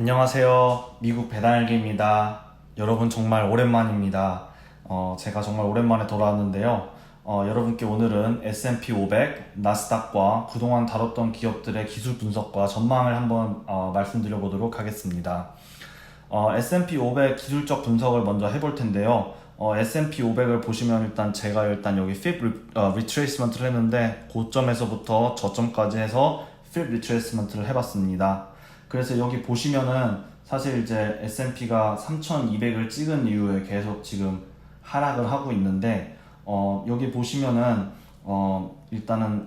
안녕하세요. 미국 배달기입니다. 여러분 정말 오랜만입니다. 제가 정말 오랜만에 돌아왔는데요. 여러분께 오늘은 S&P 500, 나스닥과 그동안 다뤘던 기업들의 기술 분석과 전망을 한번 말씀드려 보도록 하겠습니다. S&P 500 기술적 분석을 먼저 해볼 텐데요. S&P 500을 보시면 일단 여기 Fib Retracement를 했는데 고점에서부터 저점까지 해서 Fib Retracement를 해봤습니다. 그래서 여기 보시면은 사실 이제 S&P가 3200을 찍은 이후에 계속 지금 하락을 하고 있는데 여기 보시면은 일단은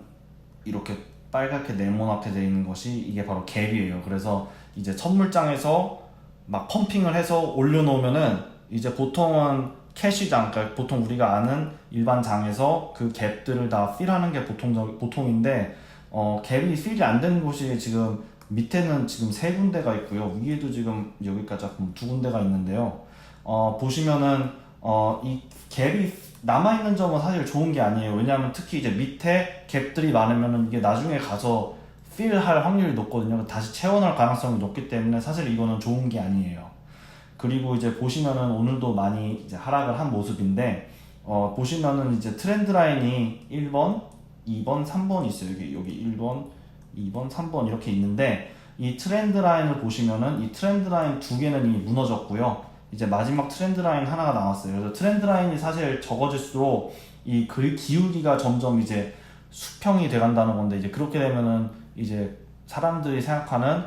이렇게 빨갛게 네모나게 되어 있는 것이 이게 바로 갭이에요. 그래서 이제 선물장에서 막 펌핑을 해서 올려놓으면은 이제 보통은 캐시장, 그러니까 보통 우리가 아는 일반 장에서 그 갭들을 다 필하는 게 보통인데 갭이 필이 안 되는 곳이 지금 밑에는 지금 세 군데가 있고요. 위에도 지금 여기까지 두 군데가 있는데요. 보시면은 이 갭이 남아있는 점은 사실 좋은 게 아니에요. 왜냐하면 특히 이제 밑에 갭들이 많으면은 이게 나중에 가서 필할 확률이 높거든요. 다시 채워넣을 가능성이 높기 때문에 사실 이거는 좋은 게 아니에요. 그리고 이제 보시면은 오늘도 많이 이제 하락을 한 모습인데 보시면은 이제 트렌드 라인이 1번, 2번, 3번 있어요. 여기 1번, 2번, 3번 이렇게 있는데 이 트렌드 라인을 보시면은 이 트렌드 라인 두 개는 이미 무너졌고요. 이제 마지막 트렌드 라인 하나가 남았어요. 그래서 트렌드 라인이 사실 적어질수록 이 기울기가 점점 이제 수평이 돼간다는 건데 이제 그렇게 되면은 이제 사람들이 생각하는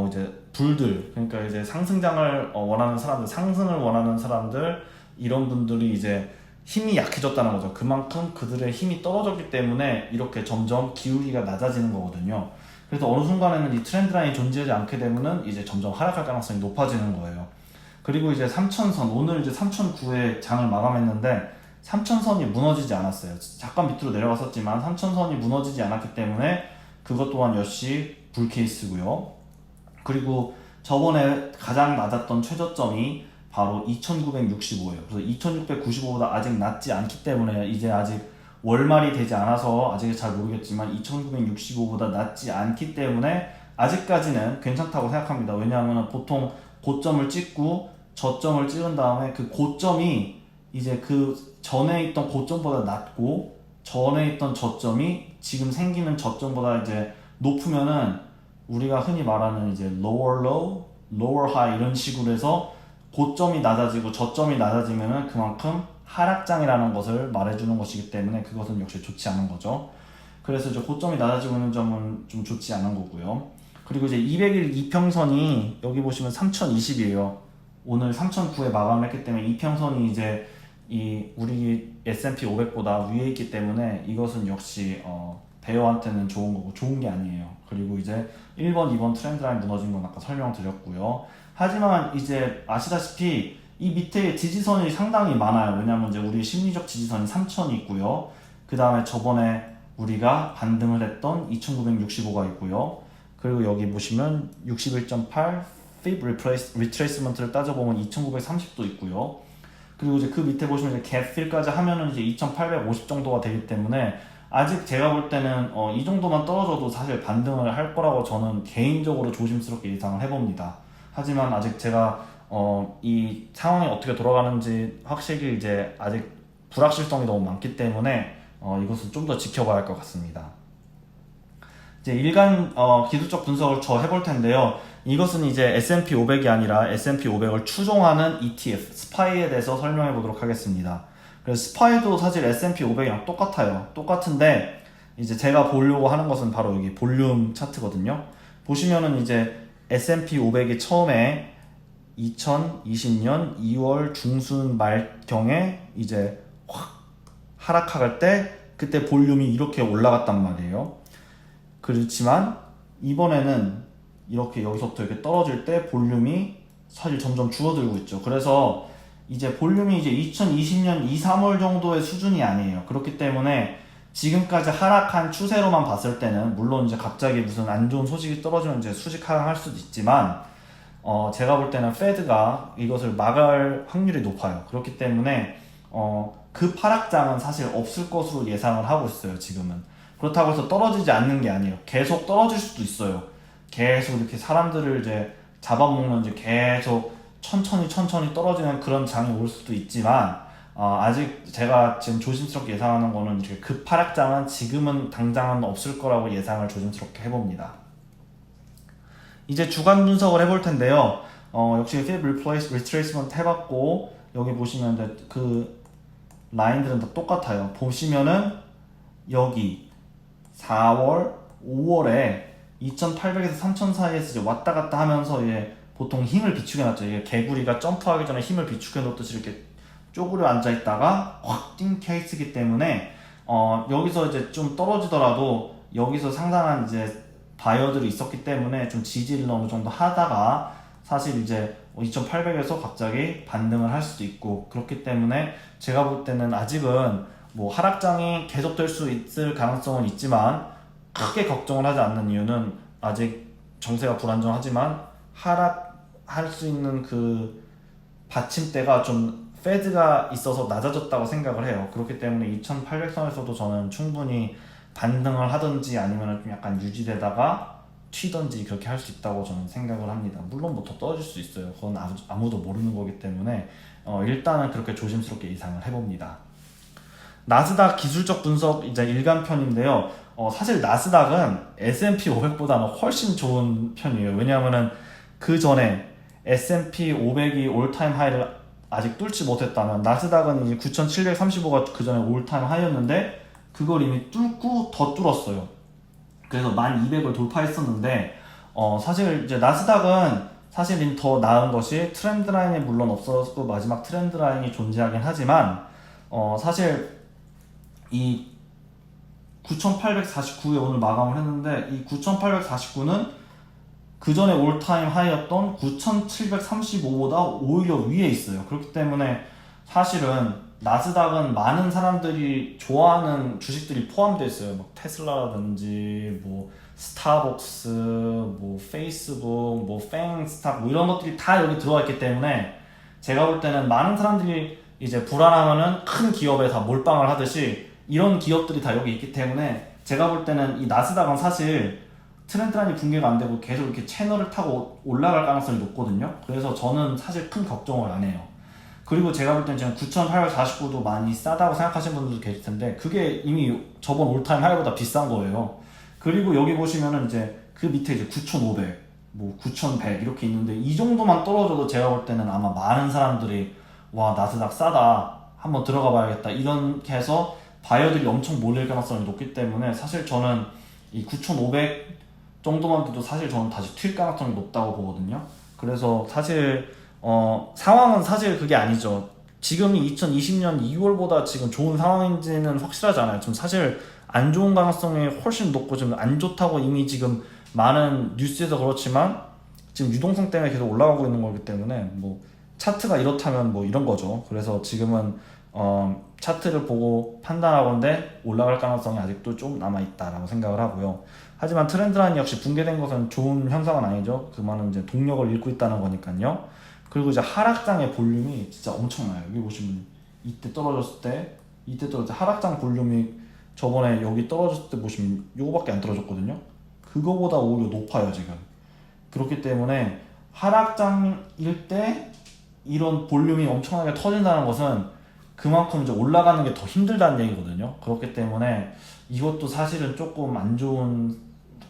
이제 불들, 그러니까 이제 상승장을 원하는 사람들, 상승을 원하는 사람들, 이런 분들이 이제 힘이 약해졌다는 거죠. 그만큼 그들의 힘이 떨어졌기 때문에 이렇게 점점 기울기가 낮아지는 거거든요. 그래서 어느 순간에는 이 트렌드 라인이 존재하지 않게 되면은 이제 점점 하락할 가능성이 높아지는 거예요. 그리고 이제 3000선, 오늘 이제 3009에 장을 마감했는데 3000선이 무너지지 않았어요. 잠깐 밑으로 내려갔었지만 3000선이 무너지지 않았기 때문에 그것 또한 역시 불 케이스고요. 그리고 저번에 가장 낮았던 최저점이 바로 2965예요. 그래서 2695보다 아직 낮지 않기 때문에 이제 아직 월말이 되지 않아서 아직 잘 모르겠지만 2965보다 낮지 않기 때문에 아직까지는 괜찮다고 생각합니다. 왜냐하면 보통 고점을 찍고 저점을 찍은 다음에 그 고점이 이제 그 전에 있던 고점보다 낮고 전에 있던 저점이 지금 생기는 저점보다 이제 높으면은 우리가 흔히 말하는 이제 lower low, lower high 이런 식으로 해서 고점이 낮아지고 저점이 낮아지면은 그만큼 하락장이라는 것을 말해주는 것이기 때문에 그것은 역시 좋지 않은 거죠. 그래서 이제 고점이 낮아지고 있는 점은 좀 좋지 않은 거고요. 그리고 이제 200일 이평선이 여기 보시면 3020이에요. 오늘 3009에 마감을 했기 때문에 이평선이 이제 이 우리 S&P 500보다 위에 있기 때문에 이것은 역시 대여한테는 좋은 거고 좋은 게 아니에요. 그리고 이제 1번, 2번 트렌드 라인 무너진 건 아까 설명드렸고요. 하지만 이제 아시다시피 이 밑에 지지선이 상당히 많아요. 왜냐면 이제 우리 심리적 지지선이 3000이 있고요. 그 다음에 저번에 우리가 반등을 했던 2965가 있고요. 그리고 여기 보시면 61.8 Fib Retracement를 따져보면 2930도 있고요. 그리고 이제 그 밑에 보시면 이제 갭 필까지 하면은 이제 2850 정도가 되기 때문에 아직 제가 볼 때는 이 정도만 떨어져도 사실 반등을 할 거라고 저는 개인적으로 조심스럽게 예상을 해봅니다. 하지만 아직 제가 이 상황이 어떻게 돌아가는지 확실히 이제 아직 불확실성이 너무 많기 때문에 이것은 좀 더 지켜봐야 할 것 같습니다. 이제 일간 기술적 분석을 저 해볼 텐데요. 이것은 이제 S&P 500이 아니라 S&P 500을 추종하는 ETF, 스파이에 대해서 설명해 보도록 하겠습니다. 그래서 스파이도 사실 S&P 500이랑 똑같아요. 똑같은데 이제 제가 보려고 하는 것은 바로 여기 볼륨 차트거든요. 보시면은 이제 S&P 500이 처음에 2020년 2월 중순 말경에 이제 확 하락할 때 그때 볼륨이 이렇게 올라갔단 말이에요. 그렇지만 이번에는 이렇게 여기서부터 이렇게 떨어질 때 볼륨이 사실 점점 줄어들고 있죠. 그래서 이제 볼륨이 이제 2020년 2, 3월 정도의 수준이 아니에요. 그렇기 때문에 지금까지 하락한 추세로만 봤을 때는 물론 이제 갑자기 무슨 안 좋은 소식이 떨어지면 이제 수직 하락할 수도 있지만 제가 볼 때는 페드가 이것을 막을 확률이 높아요. 그렇기 때문에 그 하락장은 사실 없을 것으로 예상을 하고 있어요. 지금은. 그렇다고 해서 떨어지지 않는 게 아니에요. 계속 떨어질 수도 있어요. 계속 이렇게 사람들을 이제 잡아먹는지 계속 천천히 떨어지는 그런 장이 올 수도 있지만 아직 제가 지금 조심스럽게 예상하는 거는 이렇게 급하락장은 지금은 당장은 없을 거라고 예상을 조심스럽게 해봅니다. 이제 주간 분석을 해볼 텐데요. 역시 Fib Retracement 해봤고 여기 보시면 이제 그 라인들은 다 똑같아요. 보시면은 여기 4월, 5월에 2,800에서 3,000 사이에서 이제 왔다 갔다 하면서 이제 보통 힘을 비축해 놨죠. 이게 개구리가 점프하기 전에 힘을 비축해 놓듯이 이렇게 쪼그려 앉아 있다가 확 뛴 케이스이기 때문에 여기서 이제 좀 떨어지더라도 여기서 상당한 이제 바이어들이 있었기 때문에 좀 지지를 어느 정도 하다가 사실 이제 2,800에서 갑자기 반등을 할 수도 있고 그렇기 때문에 제가 볼 때는 아직은 뭐 하락장이 계속될 수 있을 가능성은 있지만 크게 걱정을 하지 않는 이유는 아직 정세가 불안정하지만 하락할 수 있는 그 받침대가 좀 페드가 있어서 낮아졌다고 생각을 해요. 그렇기 때문에 2,800선에서도 저는 충분히 반등을 하든지 아니면 좀 약간 유지되다가 튀든지 그렇게 할 수 있다고 저는 생각을 합니다. 물론 뭐 더 떨어질 수 있어요. 그건 아무도 모르는 거기 때문에 일단은 그렇게 조심스럽게 예상을 해봅니다. 나스닥 기술적 분석 이제 일간편인데요. 사실 나스닥은 S&P 500보다는 훨씬 좋은 편이에요. 왜냐하면은 그 전에 S&P 500이 올타임 하이를 아직 뚫지 못했다면 나스닥은 이제 9,735가 그 전에 올타임 하이였는데 그걸 이미 뚫고 더 뚫었어요. 그래서 1200을 돌파했었는데 사실 이제 나스닥은 사실 더 나은 것이 트렌드 라인이 물론 없었고 마지막 트렌드 라인이 존재하긴 하지만 사실 이 9,849에 오늘 마감을 했는데 이 9,849는 그 전에 올타임 하이였던 9,735보다 오히려 위에 있어요. 그렇기 때문에 사실은 나스닥은 많은 사람들이 좋아하는 주식들이 포함되어 있어요. 막 테슬라라든지 뭐 스타벅스, 뭐 페이스북, 뭐 팽스탁 뭐 이런 것들이 다 여기 들어와 있기 때문에 제가 볼 때는 많은 사람들이 이제 불안하면은 큰 기업에 다 몰빵을 하듯이 이런 기업들이 다 여기 있기 때문에 제가 볼 때는 이 나스닥은 사실 트렌드라인이 붕괴가 안 되고 계속 이렇게 채널을 타고 올라갈 가능성이 높거든요. 그래서 저는 사실 큰 걱정을 안 해요. 그리고 제가 볼 때는 지금 9,849도 많이 싸다고 생각하시는 분들도 계실 텐데 그게 이미 저번 올타임 하이보다 비싼 거예요. 그리고 여기 보시면은 이제 그 밑에 이제 9,500, 뭐 9,100 이렇게 있는데 이 정도만 떨어져도 제가 볼 때는 아마 많은 사람들이 와 나스닥 싸다 한번 들어가 봐야겠다 이렇게 해서 바이어들이 엄청 몰릴 가능성이 높기 때문에 사실 저는 이 9,500 정도만 돼도 사실 저는 다시 튈 가능성이 높다고 보거든요. 그래서 사실 상황은 사실 그게 아니죠. 지금이 2020년 2월보다 지금 좋은 상황인지는 확실하지 않아요. 좀 사실 안 좋은 가능성이 훨씬 높고 좀 안 좋다고 이미 지금 많은 뉴스에서 그렇지만 지금 유동성 때문에 계속 올라가고 있는 거기 때문에 뭐 차트가 이렇다면 뭐 이런 거죠. 그래서 지금은 차트를 보고 판단하건대 올라갈 가능성이 아직도 좀 남아있다라고 생각을 하고요. 하지만 트렌드 라인 역시 붕괴된 것은 좋은 현상은 아니죠. 그 말은 이제 동력을 잃고 있다는 거니까요. 그리고 이제 하락장의 볼륨이 진짜 엄청나요. 여기 보시면 이때 떨어졌을 때 하락장 볼륨이 저번에 여기 떨어졌을 때 보시면 요거밖에 안 떨어졌거든요. 그거보다 오히려 높아요 지금. 그렇기 때문에 하락장일 때 이런 볼륨이 엄청나게 터진다는 것은 그만큼 이제 올라가는 게 더 힘들다는 얘기거든요. 그렇기 때문에 이것도 사실은 조금 안 좋은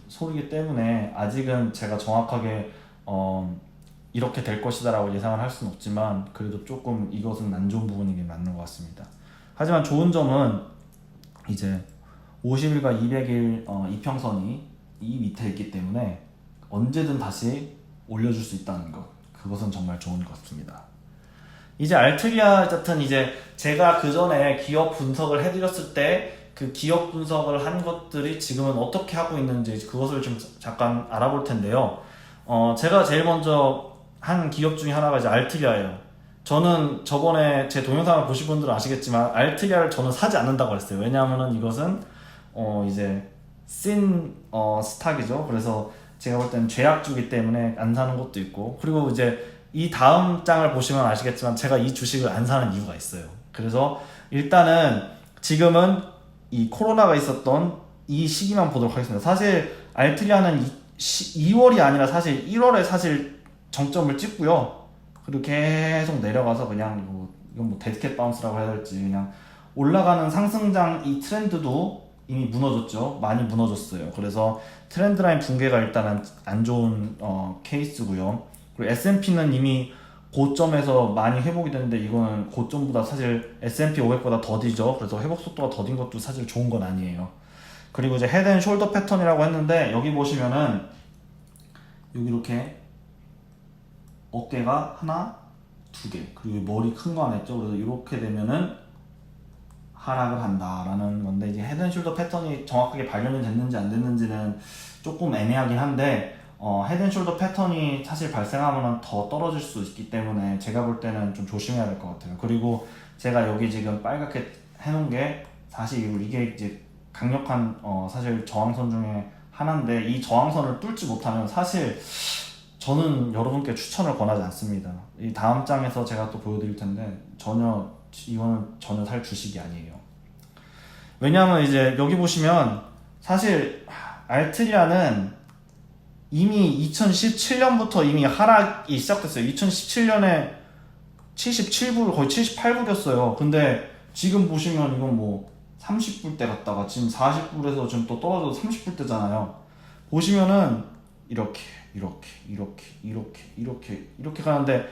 소리이기 때문에 아직은 제가 정확하게 이렇게 될 것이다 라고 예상을 할 수는 없지만 그래도 조금 이것은 안 좋은 부분이긴 맞는 것 같습니다. 하지만 좋은 점은 이제 50일과 200일 이평선이 이 밑에 있기 때문에 언제든 다시 올려줄 수 있다는 것, 그것은 정말 좋은 것 같습니다. 이제 알트리아 같은 이제 제가 그 전에 기업 분석을 해드렸을 때 그 기업 분석을 한 것들이 지금은 어떻게 하고 있는지 그것을 좀 잠깐 알아볼 텐데요. 제가 제일 먼저 한 기업 중에 하나가 이제 알트리아예요. 저는 저번에 제 동영상을 보신 분들은 아시겠지만 알트리아를 저는 사지 않는다고 했어요. 왜냐하면은 이것은 이제 스탁이죠. 그래서 제가 볼 때는 죄악주기 때문에 안 사는 것도 있고, 그리고 이제 이 다음 장을 보시면 아시겠지만 제가 이 주식을 안 사는 이유가 있어요. 그래서 일단은 지금은 이 코로나가 있었던 이 시기만 보도록 하겠습니다. 사실 알트리아는 2월이 아니라 사실 1월에 사실 정점을 찍고요. 그리고 계속 내려가서 그냥 이건 뭐 데드캣 바운스라고 해야 될지 그냥 올라가는 상승장 이 트렌드도 이미 무너졌죠. 많이 무너졌어요. 그래서 트렌드 라인 붕괴가 일단은 안 좋은 케이스고요. 그리고 S&P는 이미 고점에서 많이 회복이 됐는데 이거는 고점보다 사실 S&P 500보다 더디죠. 그래서 회복 속도가 더딘 것도 사실 좋은 건 아니에요. 그리고 이제 헤드 앤 숄더 패턴이라고 했는데 여기 보시면은 여기 이렇게 어깨가 하나, 두 개, 그리고 머리 큰 거 하나 있죠. 그래서 이렇게 되면은 하락을 한다라는 건데 이제 헤드 앤 숄더 패턴이 정확하게 발견이 됐는지 안 됐는지는 조금 애매하긴 한데 헤드 앤 숄더 패턴이 사실 발생하면 더 떨어질 수 있기 때문에 제가 볼 때는 좀 조심해야 될 것 같아요. 그리고 제가 여기 지금 빨갛게 해놓은 게 사실 이게 이제 강력한 사실 저항선 중에 하나인데 이 저항선을 뚫지 못하면 사실 저는 여러분께 추천을 권하지 않습니다. 이 다음 장에서 제가 또 보여드릴 텐데 이거는 전혀 살 주식이 아니에요. 왜냐하면 이제 여기 보시면 사실 알트리아는 이미 2017년부터 이미 하락이 시작됐어요. 2017년에 77불 거의 78불이었어요. 근데 지금 보시면 이건 뭐 30불대 갔다가 지금 40불에서 지금 또 떨어져서 30불대잖아요. 보시면은 이렇게 가는데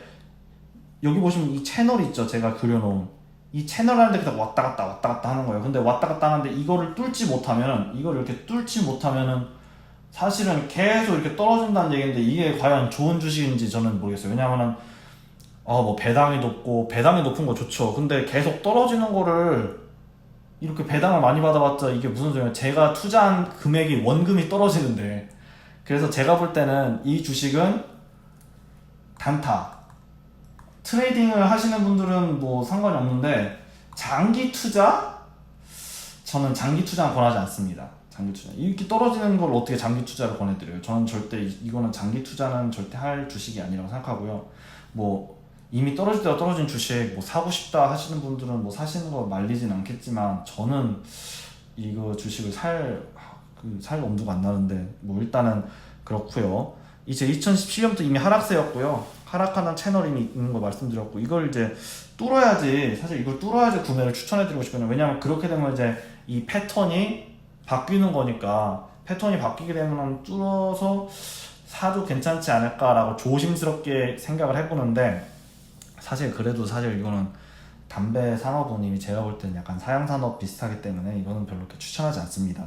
여기 보시면 이 채널 있죠. 제가 그려놓은 이 채널 하는데 그냥 왔다 갔다 하는 거예요. 근데 왔다 갔다 하는데 이거를 뚫지 못하면은 사실은 계속 이렇게 떨어진다는 얘기인데 이게 과연 좋은 주식인지 저는 모르겠어요. 왜냐하면은 뭐 배당이 높은 거 좋죠. 근데 계속 떨어지는 거를 이렇게 배당을 많이 받아봤자 이게 무슨 소리냐. 제가 투자한 금액이 원금이 떨어지는데. 그래서 제가 볼 때는 이 주식은 단타 트레이딩을 하시는 분들은 뭐 상관이 없는데 장기 투자? 저는 장기 투자는 권하지 않습니다. 장기 투자 이렇게 떨어지는 걸 어떻게 장기 투자를 권해드려요? 저는 절대 이거는 장기 투자는 절대 할 주식이 아니라고 생각하고요. 뭐 이미 떨어질 때가 떨어진 주식 뭐 사고 싶다 하시는 분들은 뭐 사시는 거 말리진 않겠지만 저는 이거 주식을 살 엄두가 안 나는데 뭐 일단은 그렇고요. 이제 2017년부터 이미 하락세였고요. 하락하는 채널이 있는 거 말씀드렸고 이걸 이제 뚫어야지 사실 이걸 뚫어야지 구매를 추천해드리고 싶거든요. 왜냐면 그렇게 되면 이제 이 패턴이 바뀌는 거니까 패턴이 바뀌게 되면 뚫어서 사도 괜찮지 않을까라고 조심스럽게 생각을 해보는데 사실 이거는 담배 산업은 이미 제가 볼 때는 약간 사양산업 비슷하기 때문에 이거는 별로 이렇게 추천하지 않습니다.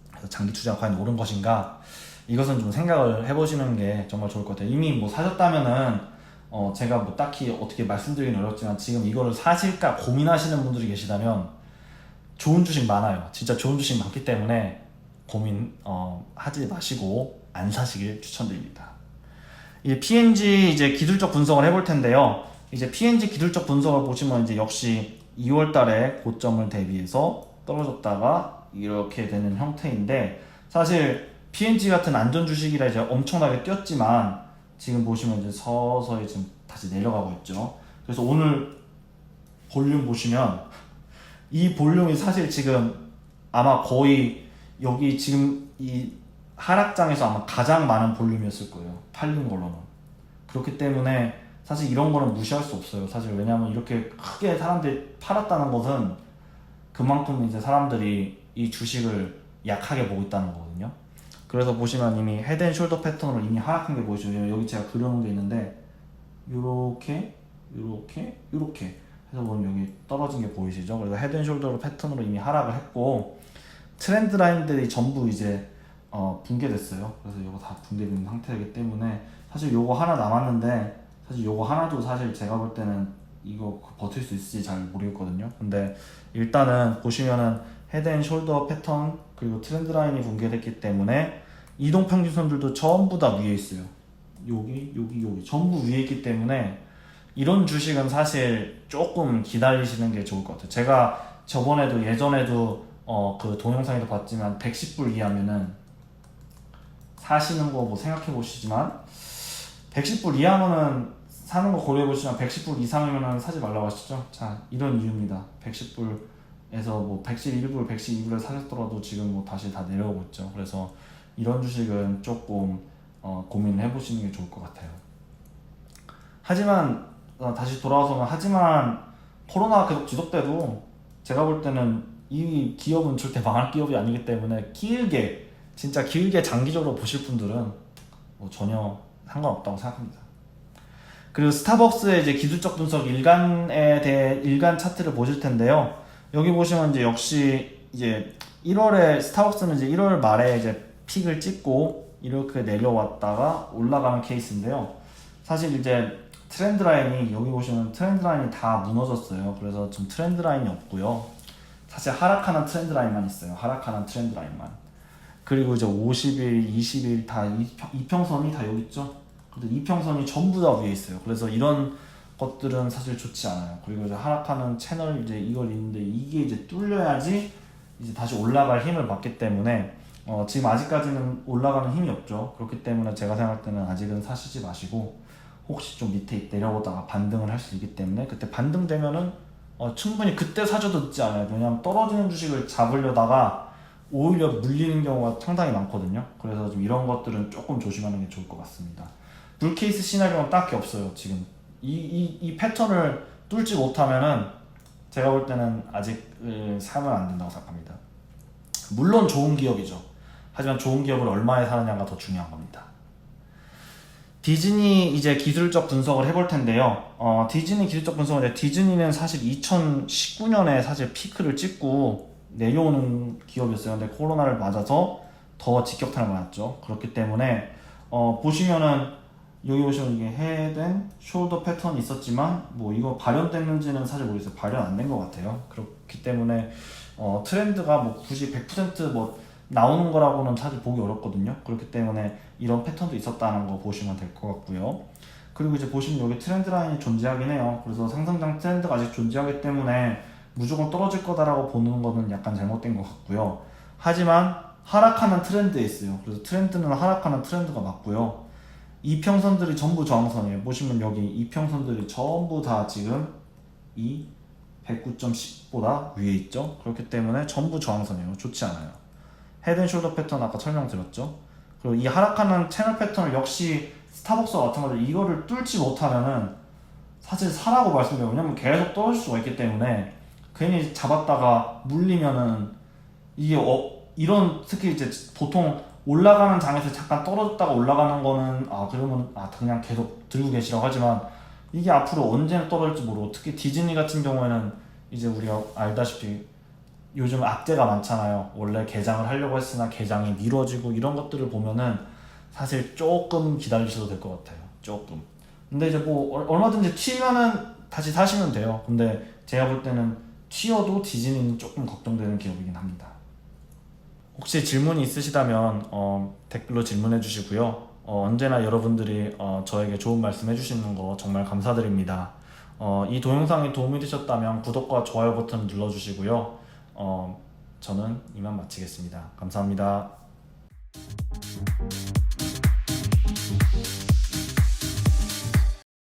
그래서 장기 투자가 과연 옳은 것인가? 이것은 좀 생각을 해보시는 게 정말 좋을 것 같아요. 이미 뭐 사셨다면은 제가 뭐 딱히 어떻게 말씀드리긴 어렵지만 지금 이거를 사실까 고민하시는 분들이 계시다면 좋은 주식 많아요. 진짜 좋은 주식 많기 때문에 고민 하지 마시고 안 사시길 추천드립니다. 이제 P&G 이제 기술적 분석을 해볼 텐데요. 이제 P&G 기술적 분석을 보시면 이제 역시 2월 달에 고점을 대비해서 떨어졌다가 이렇게 되는 형태인데 사실 P&G 같은 안전 주식이라 이제 엄청나게 뛰었지만 지금 보시면 이제 서서히 지금 다시 내려가고 있죠. 그래서 오늘 볼륨 보시면 이 볼륨이 사실 지금 아마 거의 여기 지금 이 하락장에서 아마 가장 많은 볼륨이었을 거예요. 팔린 걸로는. 그렇기 때문에 사실 이런 거는 무시할 수 없어요. 사실 왜냐하면 이렇게 크게 사람들이 팔았다는 것은 그만큼 이제 사람들이 이 주식을 약하게 보고 있다는 거거든요. 그래서 보시면 이미 헤드 앤 숄더 패턴으로 이미 하락한 게 보이죠. 여기 제가 그려놓은 게 있는데 요렇게 해서 보면 여기 떨어진 게 보이시죠? 그래서 헤드 앤 숄더 패턴으로 이미 하락을 했고 트렌드 라인들이 전부 이제 붕괴됐어요. 그래서 이거 다 붕괴된 상태이기 때문에 사실 요거 하나 남았는데 사실 요거 하나도 사실 제가 볼 때는 이거 버틸 수 있을지 잘 모르겠거든요. 근데 일단은 보시면은 헤드 앤 숄더 패턴 그리고 트렌드 라인이 붕괴됐기 때문에 이동평균선들도 전부 다 위에 있어요. 여기 전부 위에 있기 때문에 이런 주식은 사실 조금 기다리시는 게 좋을 것 같아요. 제가 예전에도 그 동영상에도 봤지만 110불 이하면은 사시는 거 뭐 생각해 보시지만 110불 이하면은 사는 거 고려해 보시면 110불 이상이면은 사지 말라고 하시죠. 자, 이런 이유입니다. 110불에서 뭐 111불, 112불에 사셨더라도 지금 뭐 다시 다 내려오고 있죠. 그래서 이런 주식은 조금 고민을 해보시는 게 좋을 것 같아요. 하지만 다시 돌아와서는 하지만 코로나가 계속 지속돼도 제가 볼 때는 이 기업은 절대 망할 기업이 아니기 때문에 길게 진짜 길게 장기적으로 보실 분들은 뭐 전혀 상관없다고 생각합니다. 그리고 스타벅스의 이제 기술적 분석 일간에 대해 일간 차트를 보실 텐데요. 여기 보시면 이제 역시 이제 1월에 스타벅스는 이제 1월 말에 이제 픽을 찍고 이렇게 내려왔다가 올라가는 케이스인데요. 사실 이제 트렌드 라인이 여기 보시면 트렌드 라인이 다 무너졌어요. 그래서 지금 트렌드 라인이 없고요. 사실 하락하는 트렌드 라인만 있어요. 하락하는 트렌드 라인만. 그리고 이제 50일, 20일 다 이평선이 다 여기 있죠. 근데 이평선이 전부 다 위에 있어요. 그래서 이런 것들은 사실 좋지 않아요. 그리고 이제 하락하는 채널 이제 이걸 있는데 이게 이제 뚫려야지 이제 다시 올라갈 힘을 받기 때문에 지금 아직까지는 올라가는 힘이 없죠. 그렇기 때문에 제가 생각할 때는 아직은 사시지 마시고 혹시 좀 밑에 내려오다가 반등을 할 수 있기 때문에 그때 반등되면은 충분히 그때 사줘도 늦지 않아요. 왜냐하면 떨어지는 주식을 잡으려다가 오히려 물리는 경우가 상당히 많거든요. 그래서 좀 이런 것들은 조금 조심하는 게 좋을 것 같습니다. 불케이스 시나리오는 딱히 없어요. 지금 이 패턴을 뚫지 못하면은 제가 볼 때는 아직 사면 안 된다고 생각합니다. 물론 좋은 기업이죠. 하지만 좋은 기업을 얼마에 사느냐가 더 중요한 겁니다. 디즈니 이제 기술적 분석을 해볼 텐데요. 디즈니 기술적 분석은 디즈니는 사실 2019년에 사실 피크를 찍고 내려오는 기업이었어요. 근데 코로나를 맞아서 더 직격탄을 맞았죠. 그렇기 때문에 보시면은 여기 보시면 이게 헤드앤 숄더 패턴이 있었지만 뭐 이거 발현됐는지는 사실 모르겠어요. 발현 안 된 것 같아요. 그렇기 때문에 트렌드가 뭐 굳이 100% 나오는 거라고는 사실 보기 어렵거든요. 그렇기 때문에 이런 패턴도 있었다는 거 보시면 될 것 같고요. 그리고 이제 보시면 여기 트렌드 라인이 존재하긴 해요. 그래서 상승장 트렌드가 아직 존재하기 때문에 무조건 떨어질 거다라고 보는 거는 약간 잘못된 것 같고요. 하지만 하락하는 트렌드에 있어요. 그래서 트렌드는 하락하는 트렌드가 맞고요. 이평선들이 전부 저항선이에요. 보시면 여기 이평선들이 전부 다 지금 이 109.10보다 위에 있죠. 그렇기 때문에 전부 저항선이에요. 좋지 않아요. 헤드앤숄더 패턴 아까 설명드렸죠. 그리고 이 하락하는 채널 패턴을 역시 스타벅스와 마찬가지로 이거를 뚫지 못하면은 사실 사라고 말씀드려요. 왜냐면 계속 떨어질 수가 있기 때문에 괜히 잡았다가 물리면은 이게 이런 특히 이제 보통 올라가는 장에서 잠깐 떨어졌다가 올라가는 거는 그러면 그냥 계속 들고 계시라고 하지만 이게 앞으로 언제 떨어질지 모르고 특히 디즈니 같은 경우에는 이제 우리가 알다시피 요즘 악재가 많잖아요. 원래 개장을 하려고 했으나 개장이 미뤄지고 이런 것들을 보면은 사실 조금 기다리셔도 될 것 같아요. 조금. 근데 이제 뭐 얼마든지 튀면은 다시 사시면 돼요. 근데 제가 볼 때는 튀어도 디즈니는 조금 걱정되는 기업이긴 합니다. 혹시 질문이 있으시다면 댓글로 질문해 주시고요. 언제나 여러분들이 저에게 좋은 말씀 해주시는 거 정말 감사드립니다. 이 동영상이 도움이 되셨다면 구독과 좋아요 버튼 눌러주시고요. 저는 이만 마치겠습니다. 감사합니다.